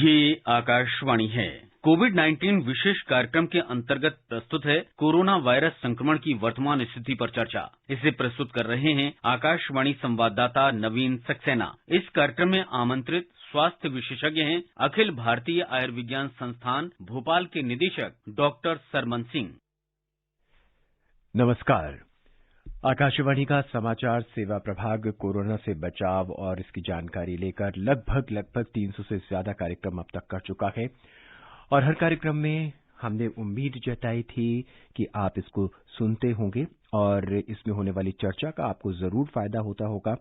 ये आकाशवाणी है। कोविड-19 विशेष कार्यक्रम के अंतर्गत प्रस्तुत है कोरोना वायरस संक्रमण की वर्तमान स्थिति पर चर्चा। इसे प्रस्तुत कर रहे हैं आकाशवाणी संवाददाता नवीन सक्सेना। इस कार्यक्रम में आमंत्रित स्वास्थ्य विशेषज्ञ हैं अखिल भारतीय आयुर्विज्ञान संस्थान भोपाल के निदेशक डॉक्टर सरमन सिंह। नमस्कार। आकाशवाणी का समाचार सेवा प्रभाग कोरोना से बचाव और इसकी जानकारी लेकर लगभग 300 से ज्यादा कार्यक्रम अब तक कर चुका है और हर कार्यक्रम में हमने उम्मीद जताई थी कि आप इसको सुनते होंगे और इसमें होने वाली चर्चा का आपको जरूर फायदा होता होगा।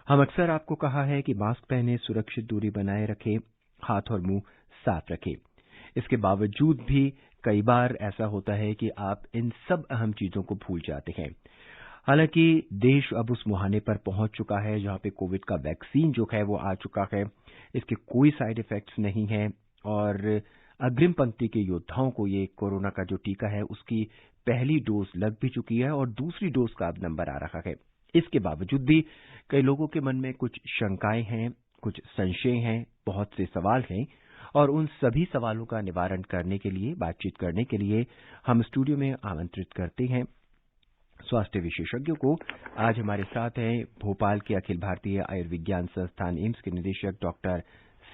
हम अक्सर आपको कहा है कि मास्क पहने, सुरक्षित दूरी बनाए रखें, हाथ और मुंह साफ रखें। इसके बावजूद भी कई बार ऐसा होता है कि आप इन सब अहम चीजों को भूल जाते हैं। हालांकि देश अब उस मुहाने पर पहुंच चुका है जहां पे कोविड का वैक्सीन जो है वो आ चुका है। इसके कोई साइड इफेक्ट्स नहीं हैं और अग्रिम पंक्ति के योद्धाओं को ये कोरोना का जो टीका है उसकी पहली डोज लग भी चुकी है और दूसरी डोज का अब नंबर आ रहा है। इसके बावजूद भी कई लोगों के मन में कुछ शंकाएं हैं, कुछ संशय हैं, बहुत से सवाल हैं और उन सभी सवालों का निवारण करने के लिए, बातचीत करने के लिए हम स्टूडियो में आमंत्रित करते हैं स्वास्थ्य विशेषज्ञों को। आज हमारे साथ हैं भोपाल के अखिल भारतीय आयुर्विज्ञान संस्थान एम्स के निदेशक डॉक्टर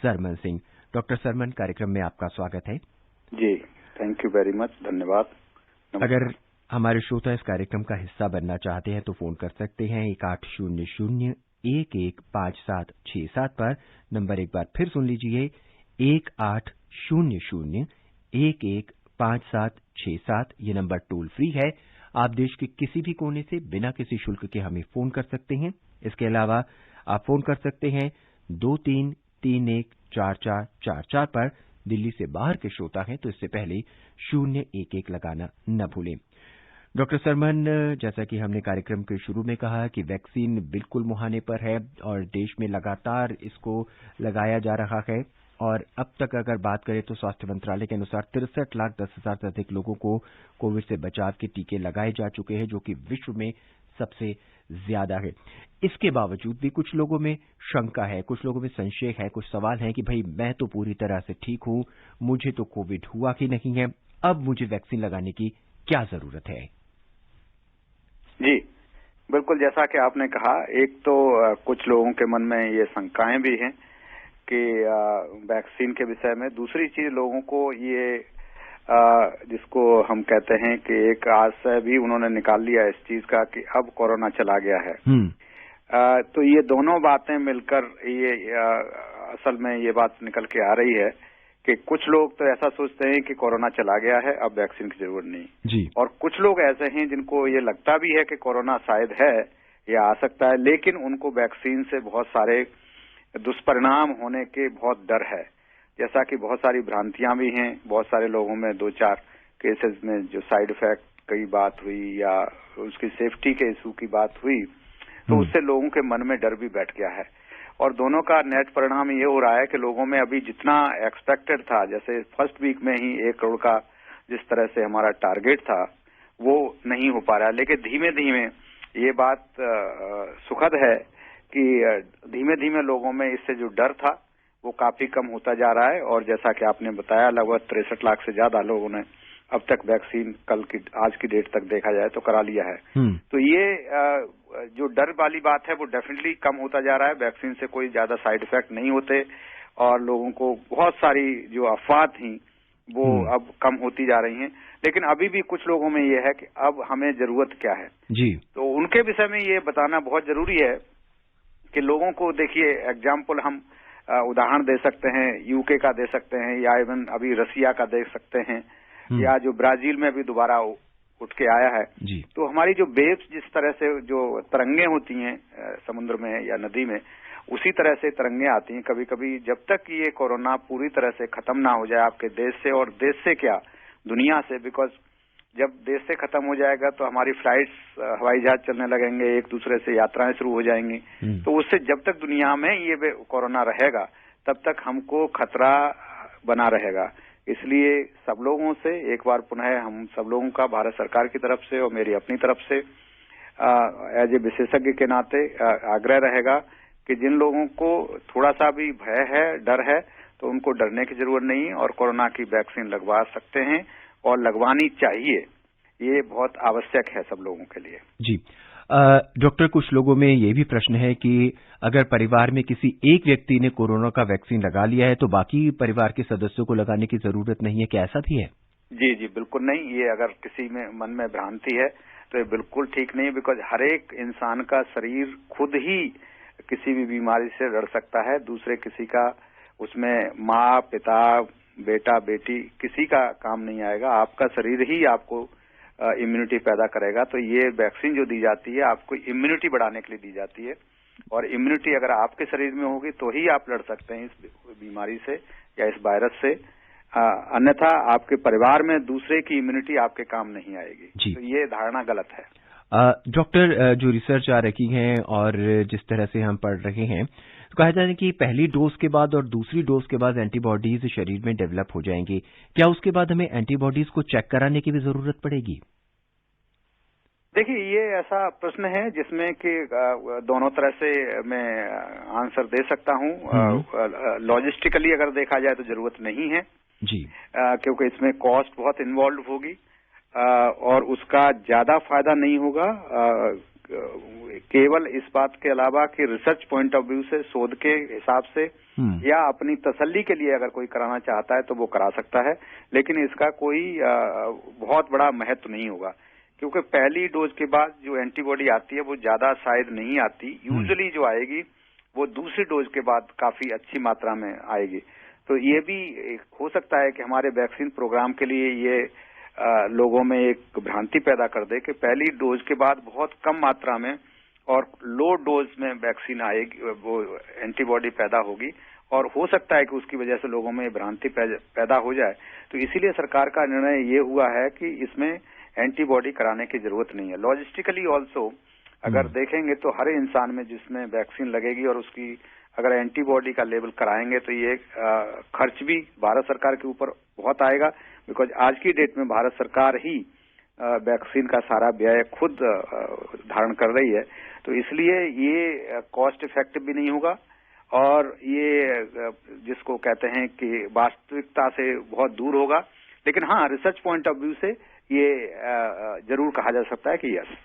सरमन सिंह। डॉक्टर सरमन, कार्यक्रम में आपका स्वागत है। जी, थैंक यू वेरी मच, धन्यवाद। अगर हमारे श्रोता इस कार्यक्रम का हिस्सा बनना चाहते हैं तो फोन कर सकते हैं 1800-115767 पर। नंबर एक बार फिर सुन लीजिए, 1800-115767। ये नंबर टोल फ्री है। आप देश के किसी भी कोने से बिना किसी शुल्क के हमें फोन कर सकते हैं। इसके अलावा आप फोन कर सकते हैं 23314444 पर। दिल्ली से बाहर के श्रोता हैं तो इससे पहले 011 लगाना न भूलें। डॉक्टर सरमन, जैसा कि हमने कार्यक्रम के शुरू में कहा कि वैक्सीन बिल्कुल मुहाने पर है और देश में लगातार इसको लगाया जा रहा है और अब तक अगर बात करें तो स्वास्थ्य मंत्रालय के अनुसार 63,10,000 से अधिक लोगों को कोविड से बचाव के टीके लगाए जा चुके हैं, जो कि विश्व में सबसे ज्यादा है। इसके बावजूद भी कुछ लोगों में शंका है, कुछ लोगों में संशय है, कुछ सवाल है कि भाई मैं तो पूरी तरह से ठीक हूं, मुझे तो कोविड हुआ कि नहीं है, अब मुझे वैक्सीन लगाने की क्या जरूरत है? जी बिल्कुल, जैसा कि आपने कहा, एक तो कुछ लोगों के मन में ये शंकाएं भी हैं कि वैक्सीन के विषय में। दूसरी चीज, लोगों को ये जिसको हम कहते हैं कि एक आशय भी उन्होंने निकाल लिया इस चीज का कि अब कोरोना चला गया है। तो ये दोनों बातें मिलकर ये असल में ये बात निकल के आ रही है कि कुछ लोग तो ऐसा सोचते हैं कि कोरोना चला गया है, अब वैक्सीन की जरूरत नहीं जी। और कुछ लोग ऐसे हैं जिनको ये लगता भी है कि कोरोना शायद है या आ सकता है, लेकिन उनको वैक्सीन से बहुत सारे दुष्परिणाम होने के बहुत डर है। जैसा कि बहुत सारी भ्रांतियां भी हैं, बहुत सारे लोगों में 2-4 केसेस में जो साइड इफेक्ट की बात हुई या उसकी सेफ्टी के इशू की बात हुई, तो उससे लोगों के मन में डर भी बैठ गया है और दोनों का नेट परिणाम ये हो रहा है कि लोगों में अभी जितना एक्सपेक्टेड था, जैसे फर्स्ट वीक में ही 1 करोड़ का जिस तरह से हमारा टारगेट था वो नहीं हो पा रहा है। लेकिन धीमे धीमे ये बात सुखद है कि धीमे धीमे लोगों में इससे जो डर था वो काफी कम होता जा रहा है और जैसा कि आपने बताया, लगभग 63 लाख से ज्यादा लोगों ने अब तक वैक्सीन आज की डेट तक देखा जाए तो करा लिया है। तो ये जो डर वाली बात है वो डेफिनेटली कम होता जा रहा है। वैक्सीन से कोई ज्यादा साइड इफेक्ट नहीं होते और लोगों को बहुत सारी जो अफवाह थी वो अब कम होती जा रही हैं। लेकिन अभी भी कुछ लोगों में ये है कि अब हमें जरूरत क्या है जी। तो उनके विषय में ये बताना बहुत जरूरी है कि लोगों को, देखिए एग्जाम्पल हम उदाहरण दे सकते हैं, यूके का दे सकते हैं या इवन अभी रसिया का दे सकते हैं या जो ब्राजील में भी दोबारा उठ के आया है जी। तो हमारी जो वेव्स जिस तरह से जो तरंगे होती हैं समुद्र में या नदी में, उसी तरह से तरंगे आती हैं कभी कभी। जब तक ये कोरोना पूरी तरह से खत्म ना हो जाए आपके देश से, और देश से क्या दुनिया से, बिकॉज जब देश से खत्म हो जाएगा तो हमारी फ्लाइट्स, हवाई जहाज चलने लगेंगे, एक दूसरे से यात्राएं शुरू हो जाएंगी। तो उससे जब तक दुनिया में ये कोरोना रहेगा तब तक हमको खतरा बना रहेगा। इसलिए सब लोगों से एक बार पुनः हम सब लोगों का भारत सरकार की तरफ से और मेरी अपनी तरफ से एज ए विशेषज्ञ के नाते आग्रह रहेगा कि जिन लोगों को थोड़ा सा भी भय है, डर है, तो उनको डरने की जरूरत नहीं है और कोरोना की वैक्सीन लगवा सकते हैं और लगवानी चाहिए। ये बहुत आवश्यक है सब लोगों के लिए। जी डॉक्टर, कुछ लोगों में ये भी प्रश्न है कि अगर परिवार में किसी एक व्यक्ति ने कोरोना का वैक्सीन लगा लिया है तो बाकी परिवार के सदस्यों को लगाने की जरूरत नहीं है, क्या ऐसा भी है? जी जी बिल्कुल नहीं। ये अगर किसी में मन में भ्रांति है तो ये बिल्कुल ठीक नहीं, बिकॉज हर एक इंसान का शरीर खुद ही किसी भी बीमारी से लड़ सकता है। दूसरे किसी का उसमें माँ पिता बेटा बेटी किसी का काम नहीं आएगा। आपका शरीर ही आपको इम्यूनिटी पैदा करेगा। तो ये वैक्सीन जो दी जाती है आपको इम्यूनिटी बढ़ाने के लिए दी जाती है और इम्यूनिटी अगर आपके शरीर में होगी तो ही आप लड़ सकते हैं इस बीमारी से या इस वायरस से। अन्यथा आपके परिवार में दूसरे की इम्यूनिटी आपके काम नहीं आएगी। तो ये धारणा गलत है। डॉक्टर, जो रिसर्च आ रही है और जिस तरह से हम पढ़ रहे हैं तो कहा जाता है कि पहली डोज के बाद और दूसरी डोज के बाद एंटीबॉडीज शरीर में डेवलप हो जाएंगी। क्या उसके बाद हमें एंटीबॉडीज को चेक कराने की भी जरूरत पड़ेगी? देखिए, ये ऐसा प्रश्न है जिसमें कि दोनों तरह से मैं आंसर दे सकता हूँ। लॉजिस्टिकली अगर देखा जाए तो जरूरत नहीं है जी, क्योंकि इसमें कॉस्ट बहुत इन्वॉल्व होगी और उसका ज्यादा फायदा नहीं होगा। केवल इस बात के अलावा कि रिसर्च पॉइंट ऑफ व्यू से, शोध के हिसाब से या अपनी तसल्ली के लिए अगर कोई कराना चाहता है तो वो करा सकता है, लेकिन इसका कोई बहुत बड़ा महत्व नहीं होगा क्योंकि पहली डोज के बाद जो एंटीबॉडी आती है वो ज्यादा शायद नहीं आती। यूजुअली जो आएगी वो दूसरी डोज के बाद काफी अच्छी मात्रा में आएगी। तो ये भी हो सकता है कि हमारे वैक्सीन प्रोग्राम के लिए ये लोगों में एक भ्रांति पैदा कर दे कि पहली डोज के बाद बहुत कम मात्रा में और लो डोज में वैक्सीन आएगी, वो एंटीबॉडी पैदा होगी और हो सकता है कि उसकी वजह से लोगों में भ्रांति पैदा हो जाए। तो इसीलिए सरकार का निर्णय ये हुआ है कि इसमें एंटीबॉडी कराने की जरूरत नहीं है। लॉजिस्टिकली ऑल्सो अगर देखेंगे तो हर इंसान में जिसमें वैक्सीन लगेगी और उसकी अगर एंटीबॉडी का लेवल कराएंगे तो ये खर्च भी भारत सरकार के ऊपर बहुत आएगा, बिकॉज आज की डेट में भारत सरकार ही वैक्सीन का सारा व्यय खुद धारण कर रही है। तो इसलिए ये कॉस्ट इफेक्टिव भी नहीं होगा और ये जिसको कहते हैं कि वास्तविकता से बहुत दूर होगा। लेकिन हाँ, रिसर्च पॉइंट ऑफ व्यू से ये जरूर कहा जा सकता है कि यस।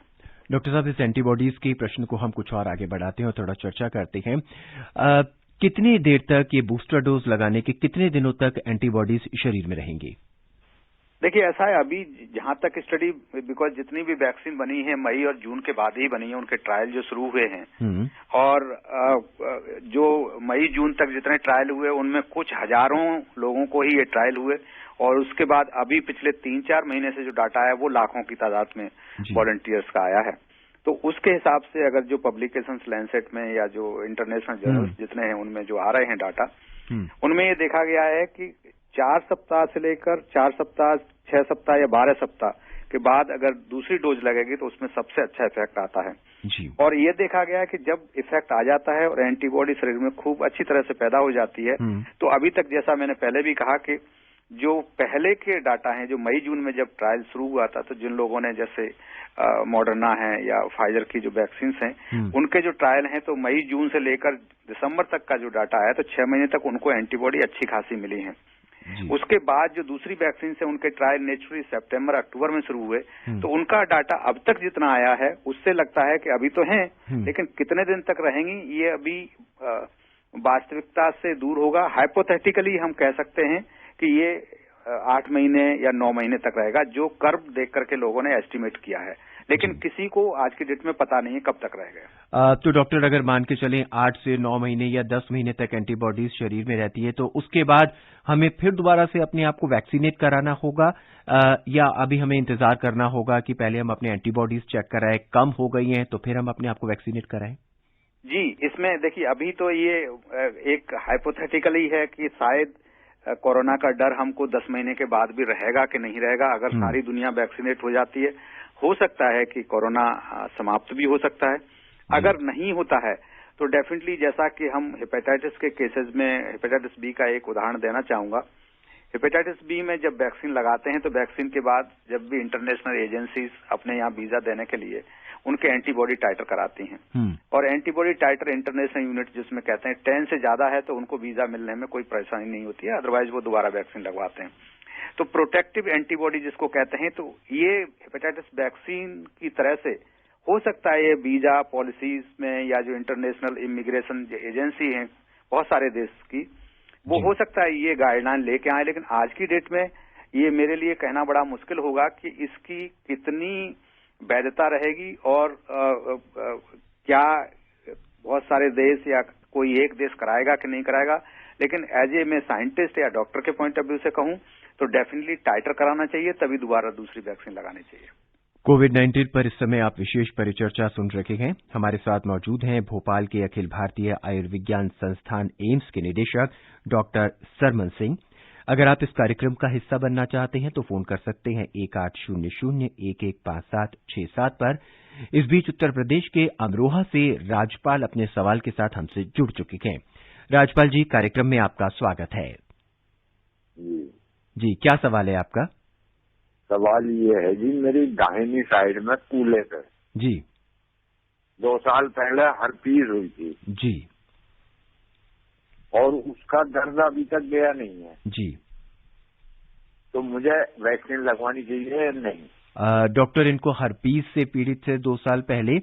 डॉक्टर साहब, इस एंटीबॉडीज के प्रश्न को हम कुछ और आगे बढ़ाते हैं और थोड़ा चर्चा करते हैं। कितनी देर तक ये बूस्टर डोज लगाने के कितने दिनों तक एंटीबॉडीज शरीर में रहेंगी? देखिए, ऐसा है अभी जहां तक स्टडी, बिकॉज जितनी भी वैक्सीन बनी है मई और जून के बाद ही बनी है, उनके ट्रायल जो शुरू हुए हैं और जो मई जून तक जितने ट्रायल हुए उनमें कुछ हजारों लोगों को ही ये ट्रायल हुए और उसके बाद अभी पिछले 3-4 महीने से जो डाटा है वो लाखों की तादाद में वॉलंटियर्स का आया है। तो उसके हिसाब से अगर जो पब्लिकेशंस लैंसेट में या जो इंटरनेशनल जर्नल्स जितने हैं उनमें जो आ रहे हैं डाटा, उनमें ये देखा गया है कि 4 सप्ताह से लेकर 4 सप्ताह, 6 सप्ताह या 12 सप्ताह के बाद अगर दूसरी डोज लगेगी तो उसमें सबसे अच्छा इफेक्ट आता है जी। और ये देखा गया है कि जब इफेक्ट आ जाता है और एंटीबॉडी शरीर में खूब अच्छी तरह से पैदा हो जाती है तो अभी तक, जैसा मैंने पहले भी कहा कि जो पहले के डाटा हैं, जो मई जून में जब ट्रायल शुरू हुआ था तो जिन लोगों ने जैसे मॉडर्ना है या फाइजर की जो वैक्सीन हैं उनके जो ट्रायल हैं तो मई जून से लेकर दिसंबर तक का जो डाटा है तो 6 महीने तक उनको एंटीबॉडी अच्छी खासी मिली है। उसके बाद जो दूसरी वैक्सीन से उनके ट्रायल नेचुरली सितंबर अक्टूबर में शुरू हुए तो उनका डाटा अब तक जितना आया है उससे लगता है कि अभी तो हैं, लेकिन कितने दिन तक रहेंगी ये अभी वास्तविकता से दूर होगा। हाइपोथेटिकली हम कह सकते हैं कि ये 8 महीने या 9 महीने तक रहेगा, जो कर्व देख करके लोगों ने एस्टिमेट किया है, लेकिन किसी को आज की डेट में पता नहीं है कब तक रहेगा। तो डॉक्टर, अगर मान के चलें 8 से 9 महीने या 10 महीने तक एंटीबॉडीज शरीर में रहती है तो उसके बाद हमें फिर दोबारा से अपने आप को वैक्सीनेट कराना होगा या अभी हमें इंतजार करना होगा कि पहले हम अपने एंटीबॉडीज चेक कराएं, कम हो गई हैं तो फिर हम अपने आप को वैक्सीनेट कराएं? जी, इसमें देखिए अभी तो ये एक हाइपोथेटिकली है कि शायद कोरोना का डर हमको 10 महीने के बाद भी रहेगा कि नहीं रहेगा। अगर सारी दुनिया वैक्सीनेट हो जाती है, हो सकता है कि कोरोना समाप्त भी हो सकता है। अगर नहीं होता है तो डेफिनेटली, जैसा कि हम हेपेटाइटिस के केसेस में हेपेटाइटिस बी का एक उदाहरण देना चाहूंगा। हेपेटाइटिस बी में जब वैक्सीन लगाते हैं तो वैक्सीन के बाद जब भी इंटरनेशनल एजेंसीज अपने यहाँ वीजा देने के लिए उनके एंटीबॉडी टाइटर कराती हैं। और एंटीबॉडी टाइटर इंटरनेशनल यूनिट जिसमें कहते हैं 10 से ज्यादा है तो उनको वीजा मिलने में कोई परेशानी नहीं होती है, अदरवाइज वो दोबारा वैक्सीन लगवाते हैं। तो प्रोटेक्टिव एंटीबॉडी जिसको कहते हैं, तो ये हेपेटाइटिस वैक्सीन की तरह से हो सकता है ये वीजा पॉलिसीज में या जो इंटरनेशनल इमिग्रेशन एजेंसी है बहुत सारे देश की, वो हो सकता है ये गाइडलाइन लेके आए, लेकिन आज की डेट में ये मेरे लिए कहना बड़ा मुश्किल होगा कि इसकी कितनी वैधता रहेगी और क्या बहुत सारे देश या कोई एक देश कराएगा कि नहीं कराएगा। लेकिन एज ए मैं साइंटिस्ट या डॉक्टर के पॉइंट ऑफ व्यू से कहूं तो डेफिनेटली टाइटर कराना चाहिए, तभी दोबारा दूसरी वैक्सीन लगानी चाहिए। कोविड-19 पर इस समय आप विशेष परिचर्चा सुन रहे हैं। हमारे साथ मौजूद हैं भोपाल के अखिल भारतीय आयुर्विज्ञान संस्थान एम्स के निदेशक डॉक्टर सरमन सिंह। अगर आप इस कार्यक्रम का हिस्सा बनना चाहते हैं तो फोन कर सकते हैं 1800-1157-67 पर। इस बीच उत्तर प्रदेश के अमरोहा से राजपाल अपने सवाल के साथ हमसे जुड़ चुके हैं। राजपाल जी, कार्यक्रम में आपका स्वागत है। जी, क्या सवाल है आपका? सवाल ये है जी, मेरी दाहिनी साइड में कूल्हे पे जी 2 साल पहले हर्पीज हुई थी जी, और उसका दर्द अभी तक गया नहीं है जी। तो मुझे वैक्सीन लगवानी चाहिए या नहीं? डॉक्टर, इनको हर्पीज से पीड़ित थे 2 साल पहले,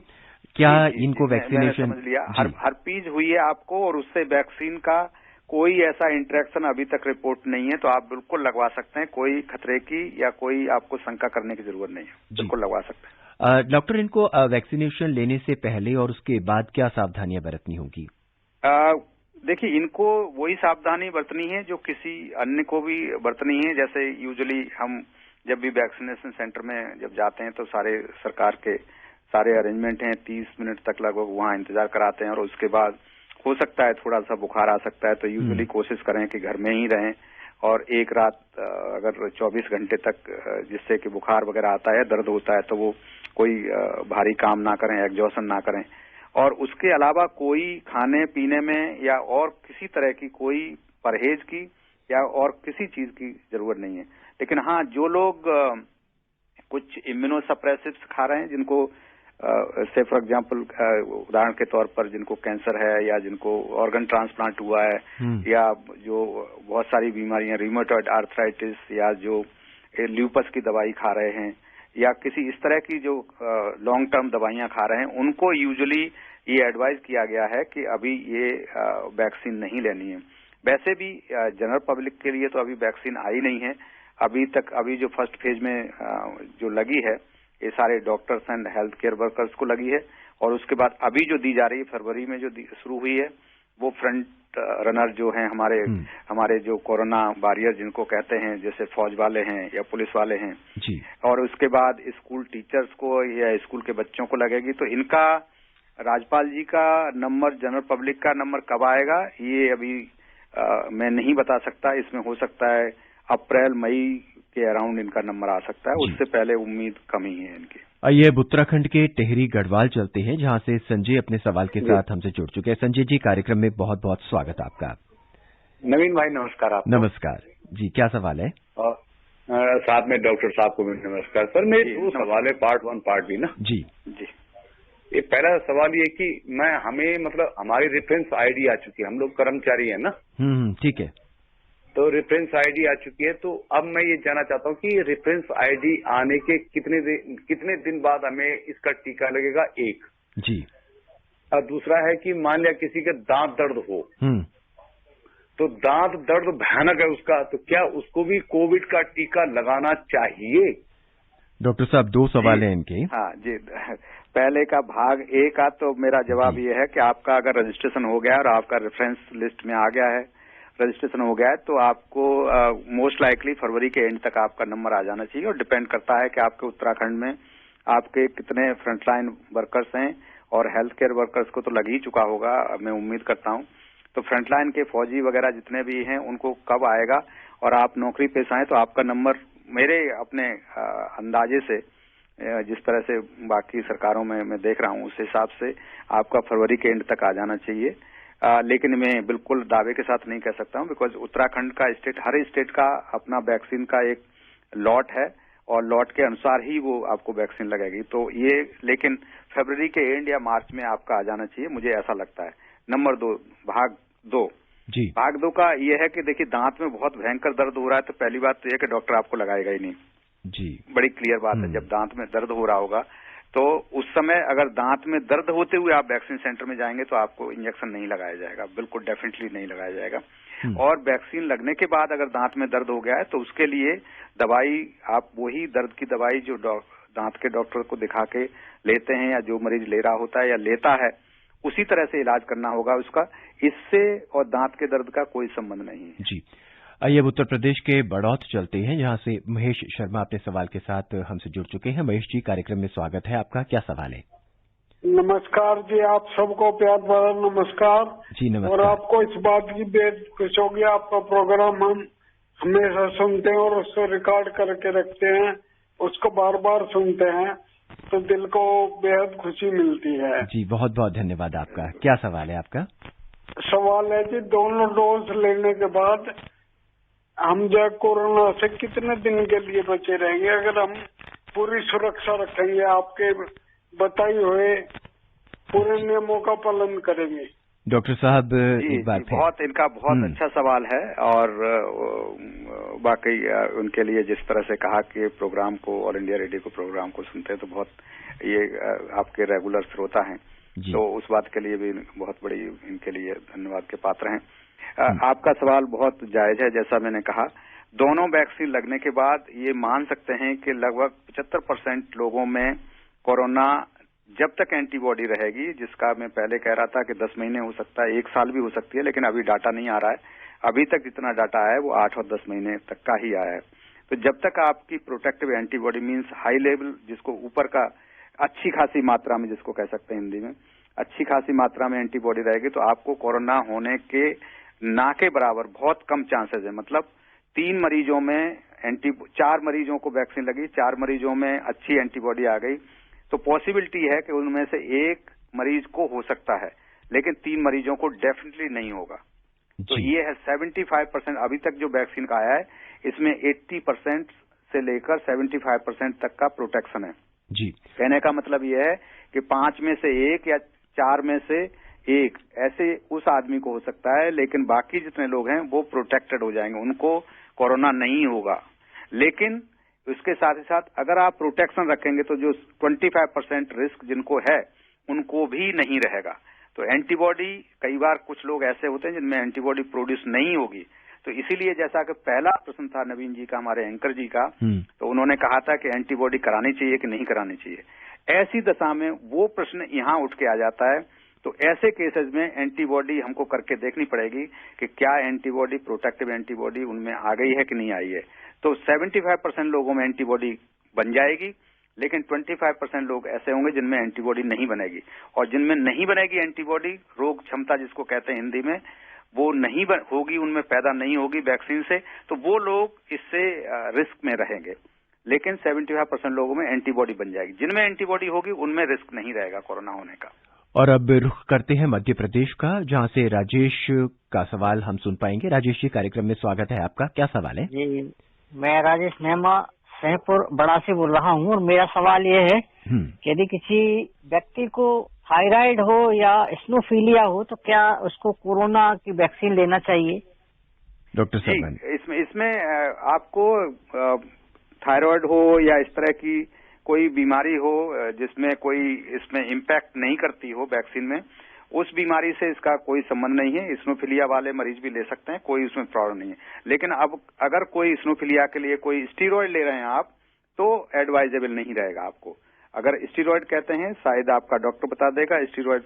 क्या इनको वैक्सीनेशन? समझ लिया, हर्पीज हुई है आपको और उससे वैक्सीन का कोई ऐसा इंटरेक्शन अभी तक रिपोर्ट नहीं है, तो आप बिल्कुल लगवा सकते हैं। कोई खतरे की या कोई आपको शंका करने की जरूरत नहीं है, बिल्कुल लगवा सकते हैं। डॉक्टर, इनको वैक्सीनेशन लेने से पहले और उसके बाद क्या सावधानियां बरतनी होगी? देखिए, इनको वही सावधानी बरतनी है जो किसी अन्य को भी बरतनी है। जैसे यूजुअली हम जब भी वैक्सीनेशन सेंटर में जब जाते हैं तो सारे सरकार के सारे अरेंजमेंट हैं, 30 मिनट तक लगभग वहां इंतजार कराते हैं और उसके बाद हो सकता है थोड़ा सा बुखार आ सकता है, तो यूजुअली कोशिश करें कि घर में ही रहें और एक रात अगर 24 घंटे तक जिससे कि बुखार वगैरह आता है, दर्द होता है, तो वो कोई भारी काम ना करें, एग्जॉशन ना करें। और उसके अलावा कोई खाने पीने में या और किसी तरह की कोई परहेज की या और किसी चीज की जरूरत नहीं है। लेकिन हाँ, जो लोग कुछ इम्यूनोसप्रेसिव्स खा रहे हैं, जिनको से फॉर एग्जांपल उदाहरण के तौर पर जिनको कैंसर है या जिनको ऑर्गन ट्रांसप्लांट हुआ है या जो बहुत सारी बीमारियां, रियूमेटॉइड आर्थराइटिस या जो ल्यूपस की दवाई खा रहे हैं या किसी इस तरह की जो लॉन्ग टर्म दवाइयां खा रहे हैं, उनको यूजुअली ये एडवाइज किया गया है कि अभी ये वैक्सीन नहीं लेनी है। वैसे भी जनरल पब्लिक के लिए तो अभी वैक्सीन आई नहीं है अभी तक। अभी जो फर्स्ट फेज में जो लगी है ये सारे doctors and health care workers को लगी है, और उसके बाद अभी जो दी जा रही है फरवरी में जो शुरू हुई है वो फ्रंट रनर जो हैं हमारे जो कोरोना वॉरियर जिनको कहते हैं, जैसे फौज वाले हैं या पुलिस वाले हैं जी। और उसके बाद स्कूल टीचर्स को या स्कूल के बच्चों को लगेगी। तो इनका राजपाल जी का नंबर, जनरल पब्लिक का नंबर कब आएगा ये अभी मैं नहीं बता सकता। इसमें हो सकता है अप्रैल मई के अराउंड इनका नंबर आ सकता है, उससे पहले उम्मीद कम ही है इनकी। आइए अब उत्तराखंड के टिहरी गढ़वाल चलते हैं, जहां से संजय अपने सवाल के साथ हमसे जुड़ चुके हैं। संजय जी, कार्यक्रम में बहुत बहुत स्वागत आपका। नवीन भाई नमस्कार आपको। नमस्कार जी, क्या सवाल है? और साथ में डॉक्टर साहब को भी नमस्कार। सर मेरे 2 सवाल है, पार्ट 1 पार्ट बी ना जी। ये पहला सवाल ये कि हमें मतलब हमारी रेफरेंस आईडी आ चुकी है, हम लोग कर्मचारी है ना। ठीक है। तो रेफरेंस आईडी आ चुकी है, तो अब मैं ये जानना चाहता हूँ कि रेफरेंस आईडी आने के कितने दिन बाद हमें इसका टीका लगेगा, एक जी। और दूसरा है कि मान लिया किसी के दांत दर्द हो तो दांत दर्द भयानक है उसका, तो क्या उसको भी कोविड का टीका लगाना चाहिए? डॉक्टर साहब 2 सवाल हैं इनके। हाँ जी, पहले का भाग ए का तो मेरा जवाब ये है कि आपका अगर रजिस्ट्रेशन हो गया और आपका रेफरेंस लिस्ट में आ गया है, रजिस्ट्रेशन हो गया है, तो आपको मोस्ट लाइकली फरवरी के एंड तक आपका नंबर आ जाना चाहिए। और डिपेंड करता है कि आपके उत्तराखंड में आपके कितने फ्रंटलाइन वर्कर्स हैं, और हेल्थ केयर वर्कर्स को तो लग ही चुका होगा मैं उम्मीद करता हूं। तो फ्रंटलाइन के फौजी वगैरह जितने भी हैं उनको कब आएगा और आप नौकरी पेश आए तो आपका नंबर मेरे अपने अंदाजे से जिस तरह से बाकी सरकारों में मैं देख रहा हूं उस हिसाब से आपका फरवरी के एंड तक आ जाना चाहिए। लेकिन मैं बिल्कुल दावे के साथ नहीं कह सकता हूं, बिकॉज उत्तराखंड का स्टेट, हर स्टेट का अपना वैक्सीन का एक लॉट है और लॉट के अनुसार ही वो आपको वैक्सीन लगेगी। तो ये लेकिन फरवरी के एंड या मार्च में आपका आ जाना चाहिए, मुझे ऐसा लगता है। नंबर 2, भाग 2 जी। भाग 2 का ये है कि देखिए दांत में बहुत भयंकर दर्द हो रहा है, तो पहली बात तो ये कि डॉक्टर आपको लगाएगा ही नहीं जी। बड़ी क्लियर बात है। जब दांत में दर्द हो रहा होगा तो उस समय अगर दांत में दर्द होते हुए आप वैक्सीन सेंटर में जाएंगे तो आपको इंजेक्शन नहीं लगाया जाएगा, बिल्कुल डेफिनेटली नहीं लगाया जाएगा। और वैक्सीन लगने के बाद अगर दांत में दर्द हो गया है तो उसके लिए दवाई आप वही दर्द की दवाई जो दांत के डॉक्टर को दिखा के लेते हैं या जो मरीज ले रहा होता है या लेता है उसी तरह से इलाज करना होगा उसका। इससे और दांत के दर्द का कोई संबंध नहीं है। जी। आइए अब उत्तर प्रदेश के बड़ौत चलते हैं, जहां से महेश शर्मा अपने सवाल के साथ हमसे जुड़ चुके हैं। महेश जी, कार्यक्रम में स्वागत है आपका, क्या सवाल है? नमस्कार जी, आप सबको प्यार भरा नमस्कार। जी नमस्कार। और आपको इस बात की बेहद खुश होगी, आपका प्रोग्राम हम हमेशा सुनते हैं और उसको रिकॉर्ड करके रखते हैं, उसको बार बार सुनते हैं तो दिल को बेहद खुशी मिलती है। जी बहुत बहुत धन्यवाद आपका। क्या सवाल है आपका? सवाल है जी, दोनों डोज लेने के बाद हम जो कोरोना से कितने दिन के लिए बचे रहेंगे अगर हम पूरी सुरक्षा रखेंगे, आपके बताए हुए पूरे नियमों का पालन करेंगे? डॉक्टर साहब एक बार बहुत इनका बहुत अच्छा सवाल है और वाकई उनके लिए जिस तरह से कहा कि प्रोग्राम को ऑल इंडिया रेडियो को प्रोग्राम को सुनते हैं तो बहुत ये आपके रेगुलर श्रोता हैं, तो उस बात के लिए भी बहुत बड़ी इनके लिए धन्यवाद के पात्र हैं। आपका सवाल बहुत जायज है। जैसा मैंने कहा, दोनों वैक्सीन लगने के बाद ये मान सकते हैं कि लगभग 75% लोगों में कोरोना जब तक एंटीबॉडी रहेगी, जिसका मैं पहले कह रहा था कि 10 महीने हो सकता है, 1 साल भी हो सकती है, लेकिन अभी डाटा नहीं आ रहा है। अभी तक जितना डाटा आया है वो 8 और 10 महीने तक का ही आया है। तो जब तक आपकी protective antibody means high level, जिसको ऊपर का अच्छी खासी मात्रा में, जिसको कह सकते हैं हिंदी में अच्छी खासी मात्रा में एंटीबॉडी रहेगी, तो आपको कोरोना होने के ना के बराबर बहुत कम चांसेस है। मतलब 3 मरीजों में 4 मरीजों को वैक्सीन लगी, 4 मरीजों में अच्छी एंटीबॉडी आ गई, तो पॉसिबिलिटी है कि उनमें से 1 मरीज को हो सकता है, लेकिन 3 मरीजों को डेफिनेटली नहीं होगा। तो ये है 75%। अभी तक जो वैक्सीन का आया है इसमें 80% से लेकर 75% तक का प्रोटेक्शन है जी। कहने का मतलब ये है कि 5 में से 1 या 4 में से 1 ऐसे उस आदमी को हो सकता है, लेकिन बाकी जितने लोग हैं वो प्रोटेक्टेड हो जाएंगे, उनको कोरोना नहीं होगा। लेकिन उसके साथ ही साथ अगर आप प्रोटेक्शन रखेंगे तो जो 25% रिस्क जिनको है उनको भी नहीं रहेगा। तो एंटीबॉडी, कई बार कुछ लोग ऐसे होते हैं जिनमें एंटीबॉडी प्रोड्यूस नहीं होगी, तो इसीलिए जैसा कि पहला प्रश्न था नवीन जी का, हमारे एंकर जी का, तो उन्होंने कहा था कि एंटीबॉडी करानी चाहिए कि नहीं करानी चाहिए। ऐसी दशा में वो प्रश्न यहाँ उठ के आ जाता है। तो ऐसे केसेस में एंटीबॉडी हमको करके देखनी पड़ेगी कि क्या एंटीबॉडी, प्रोटेक्टिव एंटीबॉडी उनमें आ गई है कि नहीं आई है। तो 75% लोगों में एंटीबॉडी बन जाएगी, लेकिन 25% लोग ऐसे होंगे जिनमें एंटीबॉडी नहीं बनेगी, और जिनमें नहीं बनेगी एंटीबॉडी, रोग क्षमता जिसको कहते हैं हिंदी में, वो नहीं होगी, उनमें पैदा नहीं होगी वैक्सीन से, तो वो लोग इससे रिस्क में रहेंगे। लेकिन 75% लोगों में एंटीबॉडी बन जाएगी। जिनमें एंटीबॉडी होगी उनमें रिस्क नहीं रहेगा कोरोना होने का। और अब रुख करते हैं मध्य प्रदेश का, जहां से राजेश का सवाल हम सुन पाएंगे। राजेश जी, कार्यक्रम में स्वागत है आपका। क्या सवाल है? जी, मैं राजेश नेमा सहपुर बड़ा से बोल रहा हूँ, और मेरा सवाल ये है कि यदि किसी व्यक्ति को थायराइड हो या स्नोफीलिया हो तो क्या उसको कोरोना की वैक्सीन लेना चाहिए? डॉक्टर साहब, इसमें आपको थायराइड हो या इस तरह की कोई बीमारी हो जिसमें कोई इसमें इम्पैक्ट नहीं करती हो वैक्सीन में, उस बीमारी से इसका कोई संबंध नहीं है। स्नोफिलिया वाले मरीज भी ले सकते हैं, कोई उसमें प्रॉब्लम नहीं है। लेकिन अब अगर कोई स्नोफिलिया के लिए कोई स्टीरॉयड ले रहे हैं आप, तो एडवाइजेबल नहीं रहेगा आपको। अगर स्टीरॉयड कहते हैं, शायद आपका डॉक्टर बता देगा, स्टीरॉयड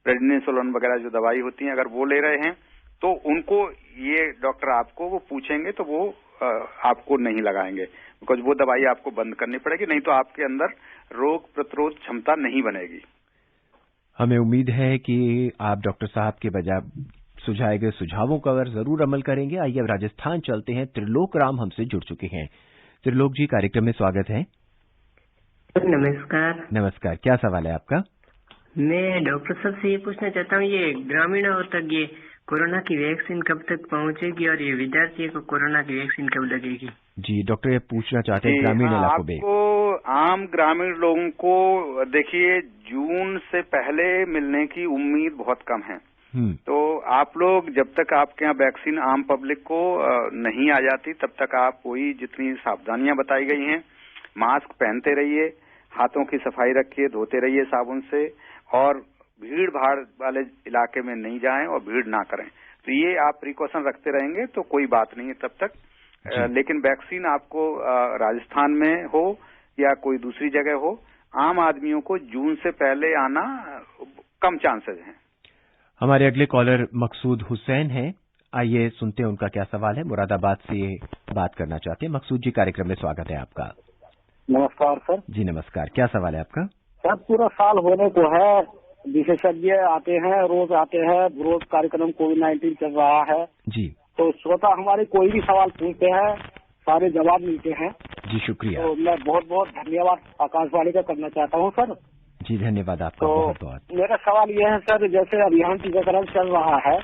प्रेडनिसोलोन वगैरह जो दवाई होती है, अगर वो ले रहे हैं तो उनको ये डॉक्टर आपको वो पूछेंगे तो वो आपको नहीं लगाएंगे, बिकॉज वो दवाई आपको बंद करनी पड़ेगी, नहीं तो आपके अंदर रोग प्रतिरोध क्षमता नहीं बनेगी। हमें उम्मीद है कि आप डॉक्टर साहब के बजाय सुझाए गए सुझावों का जरूर अमल करेंगे। आइए अब राजस्थान चलते हैं। त्रिलोक राम हमसे जुड़ चुके हैं। त्रिलोक जी, कार्यक्रम में स्वागत है। नमस्कार। नमस्कार, क्या सवाल है आपका? मैं डॉक्टर साहब से ये पूछना चाहता हूँ, ये ग्रामीणों तक ये कोरोना की वैक्सीन कब तक पहुंचेगी और ये विद्यार्थियों को कोरोना की वैक्सीन कब लगेगी? जी डॉक्टर, ये पूछना चाहते हैं ग्रामीण इलाकों में आपको आम ग्रामीण लोगों को देखिए जून से पहले मिलने की उम्मीद बहुत कम है। तो आप लोग जब तक आपके यहाँ वैक्सीन आम पब्लिक को नहीं आ जाती तब तक आप वही जितनी सावधानियां बताई गई हैं, मास्क पहनते रहिए, हाथों की सफाई रखिए, धोते रहिए साबुन से, और भीड़ भाड़ वाले इलाके में नहीं जाएं और भीड़ ना करें। तो ये आप प्रिकॉशन रखते रहेंगे तो कोई बात नहीं है तब तक। लेकिन वैक्सीन आपको राजस्थान में हो या कोई दूसरी जगह हो, आम आदमियों को जून से पहले आना कम चांसेस हैं। हमारे अगले कॉलर मकसूद हुसैन हैं। आइए सुनते हैं उनका क्या सवाल है। मुरादाबाद से बात करना चाहते हैं। मकसूद जी, कार्यक्रम में स्वागत है आपका। नमस्कार सर। जी नमस्कार, क्या सवाल है आपका? सर पूरा साल होने को है, विशेषज्ञ आते हैं, रोज आते हैं, रोज कार्यक्रम कोविड-19 चल रहा है जी। तो श्रोता हमारे कोई भी सवाल पूछते हैं, सारे जवाब मिलते हैं। जी शुक्रिया। तो मैं बहुत बहुत धन्यवाद आकाशवाणी का करना चाहता हूँ सर। जी धन्यवाद आपका बहुत बहुत। मेरा सवाल यह है सर, जैसे अभियान टीकाकरण चल रहा है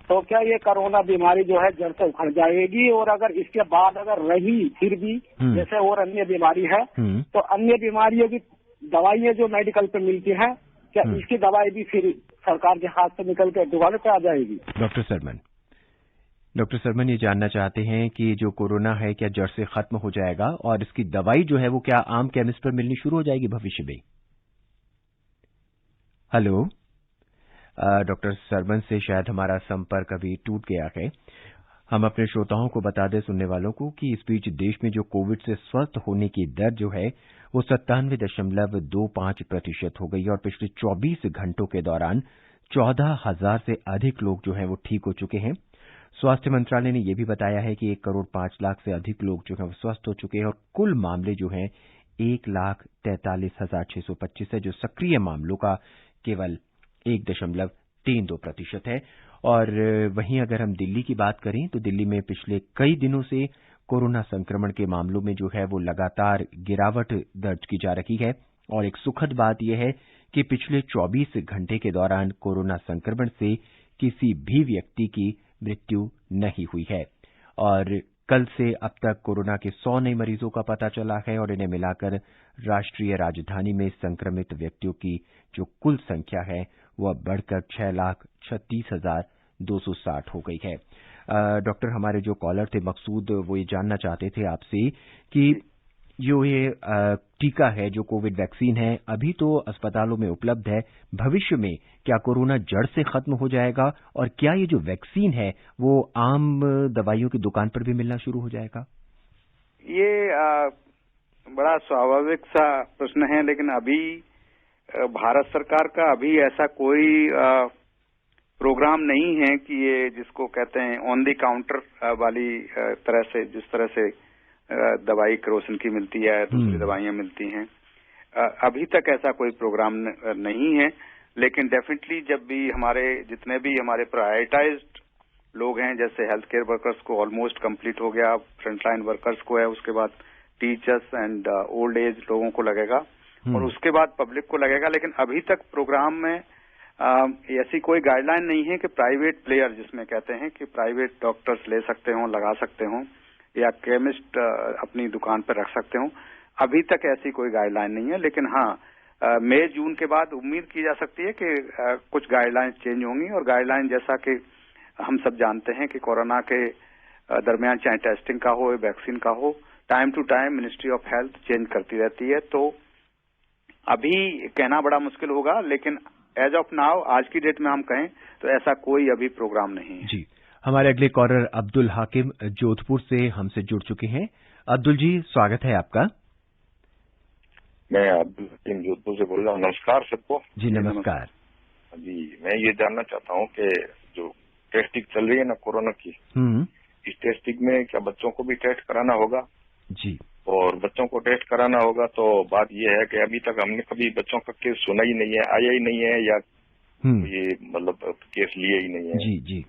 तो क्या ये कोरोना बीमारी जो है जड़ से उखड़ जाएगी, और अगर इसके बाद अगर रही फिर भी जैसे और अन्य बीमारी है तो अन्य बीमारियों की दवाइयाँ जो मेडिकल पे मिलती है, क्या इसकी दवाई भी फिर सरकार के हाथ से निकल के दुकानों पे आ जाएगी? डॉक्टर सरमन ये जानना चाहते हैं कि जो कोरोना है क्या जड़ से खत्म हो जाएगा, और इसकी दवाई जो है वो क्या आम केमिस्ट पर मिलनी शुरू हो जाएगी भविष्य में? हेलो, डॉक्टर सरमन से शायद हमारा संपर्क अभी टूट गया है। हम अपने श्रोताओं को बता दें, सुनने वालों को, कि इस बीच देश में जो कोविड से स्वस्थ होने की दर जो है वो 97.25% हो गई है, और पिछले 24 घंटों के दौरान 14,000 से अधिक लोग जो हैं वो ठीक हो चुके हैं। स्वास्थ्य मंत्रालय ने यह भी बताया है कि 1 करोड़ 5 लाख से अधिक लोग जो हैं वो स्वस्थ हो चुके हैं, और कुल मामले जो हैं 1,43,625 है, जो सक्रिय मामलों का केवल 1.32% है। और वहीं अगर हम दिल्ली की बात करें तो दिल्ली में पिछले कई दिनों से कोरोना संक्रमण के मामलों में जो है वो लगातार गिरावट दर्ज की जा रही है, और एक सुखद बात यह है कि पिछले 24 घंटे के दौरान कोरोना संक्रमण से किसी भी व्यक्ति की मृत्यु नहीं हुई है। और कल से अब तक कोरोना के 100 नए मरीजों का पता चला है, और इन्हें मिलाकर राष्ट्रीय राजधानी में संक्रमित व्यक्तियों की जो कुल संख्या है वह बढ़कर 6,36,260 हो गई है। डॉक्टर, हमारे जो कॉलर थे मकसूद, वो ये जानना चाहते थे आपसे कि जो ये टीका है, जो कोविड वैक्सीन है, अभी तो अस्पतालों में उपलब्ध है, भविष्य में क्या कोरोना जड़ से खत्म हो जाएगा, और क्या ये जो वैक्सीन है वो आम दवाइयों की दुकान पर भी मिलना शुरू हो जाएगा? ये बड़ा स्वाभाविक सा प्रश्न है, लेकिन अभी भारत सरकार का अभी ऐसा कोई प्रोग्राम नहीं है कि ये जिसको कहते हैं ऑन द काउंटर वाली तरह से, जिस तरह से दवाई केरोसिन की मिलती है, दूसरी दवाइयां मिलती हैं, अभी तक ऐसा कोई प्रोग्राम नहीं है। लेकिन डेफिनेटली जब भी जितने भी हमारे प्रायोरिटाइज्ड लोग हैं, जैसे हेल्थ केयर वर्कर्स को ऑलमोस्ट कंप्लीट हो गया, फ्रंटलाइन वर्कर्स को है, उसके बाद टीचर्स एंड ओल्ड एज लोगों को लगेगा, और उसके बाद पब्लिक को लगेगा। लेकिन अभी तक प्रोग्राम में ऐसी कोई गाइडलाइन नहीं है कि प्राइवेट प्लेयर, जिसमें कहते हैं कि प्राइवेट डॉक्टर्स ले सकते हों, लगा सकते हों, या केमिस्ट अपनी दुकान पर रख सकते हों। अभी तक ऐसी कोई गाइडलाइन नहीं है। लेकिन हाँ, मई जून के बाद उम्मीद की जा सकती है कि कुछ गाइडलाइंस चेंज होंगी, और गाइडलाइन जैसा कि हम सब जानते हैं कि कोरोना के दरमियान चाहे टेस्टिंग का हो, वैक्सीन का हो, time to time ministry of health change करती रहती है। तो अभी कहना बड़ा मुश्किल होगा, लेकिन एज ऑफ नाउ, आज की डेट में हम कहें तो ऐसा कोई अभी प्रोग्राम नहीं है। जी, हमारे अगले कॉलर अब्दुल हाकिम जोधपुर से हमसे जुड़ चुके हैं। अब्दुल जी, स्वागत है आपका। मैं अब्दुल हाकिम जोधपुर से बोल रहा हूँ। नमस्कार सबको। जी नमस्कार। जी, मैं ये जानना चाहता हूँ कि जो टेस्टिंग चल रही है ना कोरोना की, इस टेस्टिंग में क्या बच्चों को भी टेस्ट कराना होगा? जी। और बच्चों को टेस्ट कराना होगा तो बात यह है कि अभी तक हमने कभी बच्चों का केस सुना ही नहीं है, आया ही नहीं है, या ये मतलब केस लिए ही नहीं है। जी जी।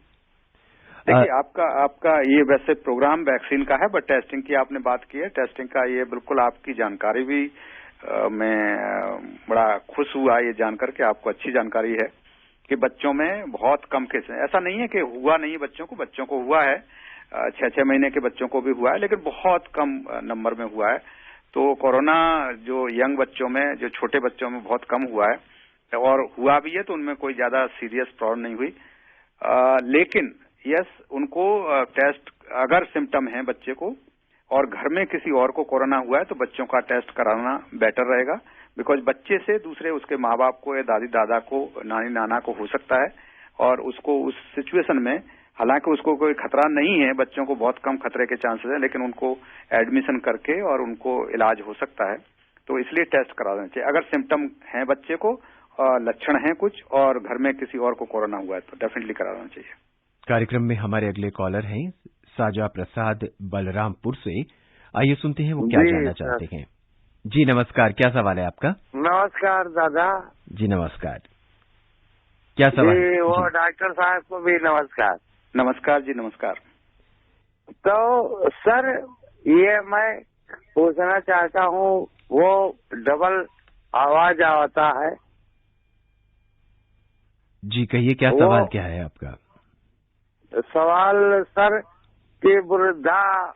देखिए, आपका ये वैसे प्रोग्राम वैक्सीन का है, बट टेस्टिंग की आपने बात की है। टेस्टिंग का ये बिल्कुल आपकी जानकारी भी मैं बड़ा खुश हुआ ये जानकर के, आपको अच्छी जानकारी है कि बच्चों में बहुत कम केस है। ऐसा नहीं है कि हुआ नहीं बच्चों को हुआ है, 6 महीने के बच्चों को भी हुआ है, लेकिन बहुत कम नंबर में हुआ है। तो कोरोना जो यंग बच्चों में, जो छोटे बच्चों में बहुत कम हुआ है, और हुआ भी है तो उनमें कोई ज्यादा सीरियस प्रॉब्लम नहीं हुई। लेकिन यस, उनको टेस्ट, अगर सिम्टम है बच्चे को और घर में किसी और को कोरोना हुआ है तो बच्चों का टेस्ट कराना बेटर रहेगा, बिकॉज बच्चे से दूसरे उसके माँ बाप को या दादी दादा को, नानी नाना को हो सकता है, और उसको उस सिचुएशन में, हालांकि उसको कोई खतरा नहीं है, बच्चों को बहुत कम खतरे के चांसेस हैं, लेकिन उनको एडमिशन करके और उनको इलाज हो सकता है, तो इसलिए टेस्ट करा देना चाहिए। अगर सिम्टम है बच्चे को, लक्षण हैं कुछ, और घर में किसी और को कोरोना हुआ है तो डेफिनेटली करा देना चाहिए। कार्यक्रम में हमारे अगले कॉलर हैं साजा प्रसाद बलरामपुर से। आइए सुनते हैं वो क्या जानना चाहते हैं। जी नमस्कार, क्या सवाल है आपका? नमस्कार दादा जी। नमस्कार, क्या सवाल? जी, वो डॉक्टर साहब को भी नमस्कार। नमस्कार जी, नमस्कार। तो सर, ये मैं पूछना चाहता हूँ, वो डबल आवाज आता है। जी कहिए, क्या सवाल क्या है आपका? सवाल सर कि वृद्धा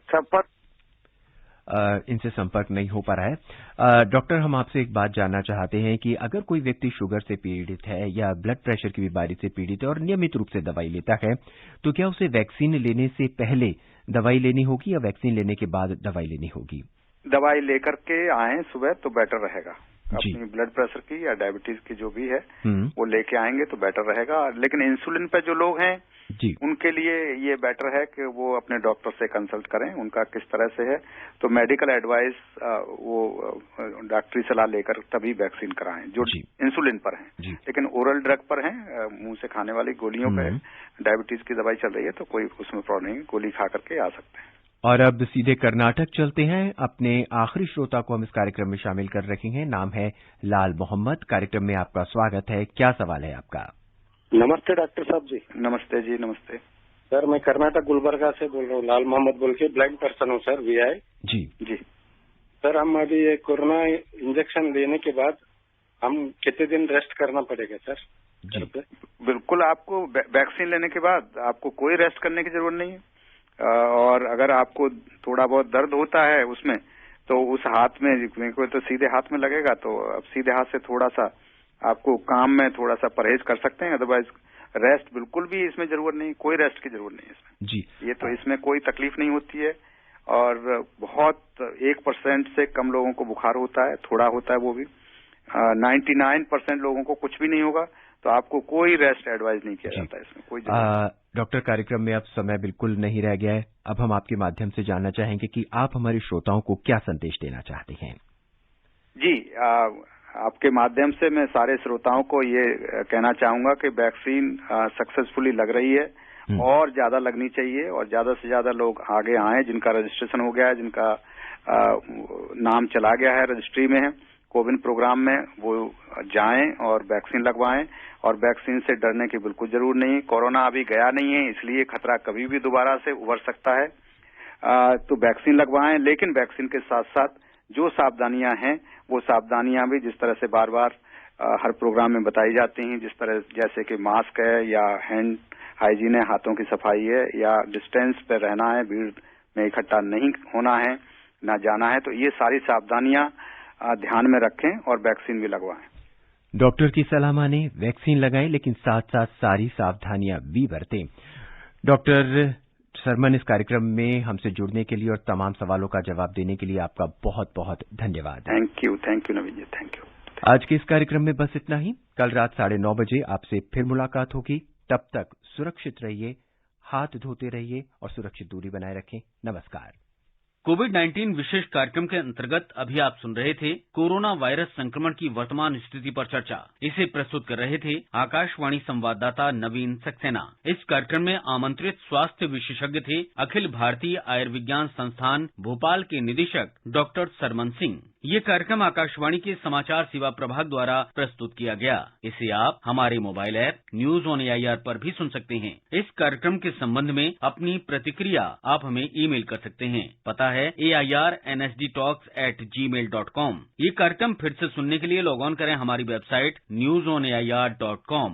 शपथ इनसे संपर्क नहीं हो पा रहा है। डॉक्टर, हम आपसे एक बात जानना चाहते हैं कि अगर कोई व्यक्ति शुगर से पीड़ित है या ब्लड प्रेशर की बीमारी से पीड़ित है और नियमित रूप से दवाई लेता है, तो क्या उसे वैक्सीन लेने से पहले दवाई लेनी होगी या वैक्सीन लेने के बाद दवाई लेनी होगी? दवाई लेकर के आए सुबह तो बेटर रहेगा। अपनी ब्लड प्रेशर की या डायबिटीज की जो भी है वो लेके आएंगे तो बेटर रहेगा। लेकिन इंसुलिन पे जो लोग हैं जी, उनके लिए ये बेटर है कि वो अपने डॉक्टर से कंसल्ट करें, उनका किस तरह से है, तो मेडिकल एडवाइस, वो डॉक्टरी सलाह लेकर तभी वैक्सीन कराएं जो इंसुलिन पर हैं। लेकिन ओरल ड्रग पर हैं, मुंह से खाने वाली गोलियों पे डायबिटीज की दवाई चल रही है तो कोई उसमें प्रॉब्लम नहीं, गोली खा करके आ सकते हैं। और अब सीधे कर्नाटक चलते हैं। अपने आखिरी श्रोता को हम इस कार्यक्रम में शामिल कर रखे हैं, नाम है लाल मोहम्मद। कार्यक्रम में आपका स्वागत है, क्या सवाल है आपका? नमस्ते डॉक्टर साहब जी। नमस्ते जी, नमस्ते सर। मैं कर्नाटक गुलबर्गा से बोल रहा हूँ, लाल मोहम्मद बोल के, ब्लाइंड पर्सन हूँ सर, VI। जी जी सर, हम अभी ये कोरोना इंजेक्शन लेने के बाद हम कितने दिन रेस्ट करना पड़ेगा सर? जी बिल्कुल, आपको वैक्सीन लेने के बाद आपको कोई रेस्ट करने की जरूरत नहीं है। और अगर आपको थोड़ा बहुत दर्द होता है उसमें, तो उस हाथ में, कोई तो सीधे हाथ में लगेगा, तो अब सीधे हाथ से थोड़ा सा आपको काम में थोड़ा सा परहेज कर सकते हैं। अदरवाइज रेस्ट बिल्कुल भी इसमें जरूरत नहीं, कोई रेस्ट की जरूरत नहीं है इसमें। जी, ये तो इसमें कोई तकलीफ नहीं होती है। और बहुत 1% से कम लोगों को बुखार होता है, थोड़ा होता है वो भी। 99% लोगों को कुछ भी नहीं होगा, तो आपको कोई रेस्ट एडवाइज नहीं किया जाता है इसमें, कोई डॉक्टर, कार्यक्रम में अब समय बिल्कुल नहीं रह गया है। अब हम आपके माध्यम से जानना चाहेंगे कि आप हमारे श्रोताओं को क्या संदेश देना चाहते हैं? जी, आपके माध्यम से मैं सारे श्रोताओं को ये कहना चाहूंगा कि वैक्सीन सक्सेसफुली लग रही है और ज्यादा लगनी चाहिए, और ज्यादा से ज्यादा लोग आगे आए जिनका रजिस्ट्रेशन हो गया है, जिनका नाम चला गया है, रजिस्ट्री में है, कोविन प्रोग्राम में, वो जाएं और वैक्सीन लगवाएं। और वैक्सीन से डरने की बिल्कुल जरूर नहीं। कोरोना अभी गया नहीं है, इसलिए खतरा कभी भी दोबारा से उभर सकता है। तो वैक्सीन लगवाएं, लेकिन वैक्सीन के साथ साथ जो सावधानियां हैं वो सावधानियां भी जिस तरह से बार बार हर प्रोग्राम में बताई जाती हैं, जिस तरह जैसे कि मास्क है या हैंड हाइजीन है, हाथों की सफाई है, या डिस्टेंस पे रहना है, भीड़ में इकट्ठा नहीं होना है, ना जाना है, तो ये सारी सावधानियां ध्यान में रखें और वैक्सीन भी लगवाएं। डॉक्टर की सलाह माने, वैक्सीन लगाएं, लेकिन साथ साथ सारी सावधानियां भी बरतें। डॉक्टर सरमन, इस कार्यक्रम में हमसे जुड़ने के लिए और तमाम सवालों का जवाब देने के लिए आपका बहुत बहुत धन्यवाद। Thank you Naveen ji, thank you. आज के इस कार्यक्रम में बस इतना ही। कल रात 9:30 बजे आपसे फिर मुलाकात होगी। तब तक सुरक्षित रहिए, हाथ धोते रहिए और सुरक्षित दूरी बनाए रखें। नमस्कार। कोविड-19 विशेष कार्यक्रम के अंतर्गत अभी आप सुन रहे थे कोरोना वायरस संक्रमण की वर्तमान स्थिति पर चर्चा। इसे प्रस्तुत कर रहे थे आकाशवाणी संवाददाता नवीन सक्सेना। इस कार्यक्रम में आमंत्रित स्वास्थ्य विशेषज्ञ थे अखिल भारतीय आयुर्विज्ञान संस्थान भोपाल के निदेशक डॉक्टर सरमन सिंह। ये कार्यक्रम आकाशवाणी के समाचार सेवा प्रभाग द्वारा प्रस्तुत किया गया। इसे आप हमारे mobile app news on AIR पर भी सुन सकते हैं। इस कार्यक्रम के संबंध में अपनी प्रतिक्रिया आप हमें ईमेल कर सकते हैं। पता है AIRNSDtalks@gmail.com। ये कार्यक्रम फिर से सुनने के लिए लॉग ऑन करें हमारी वेबसाइट newsonair.com।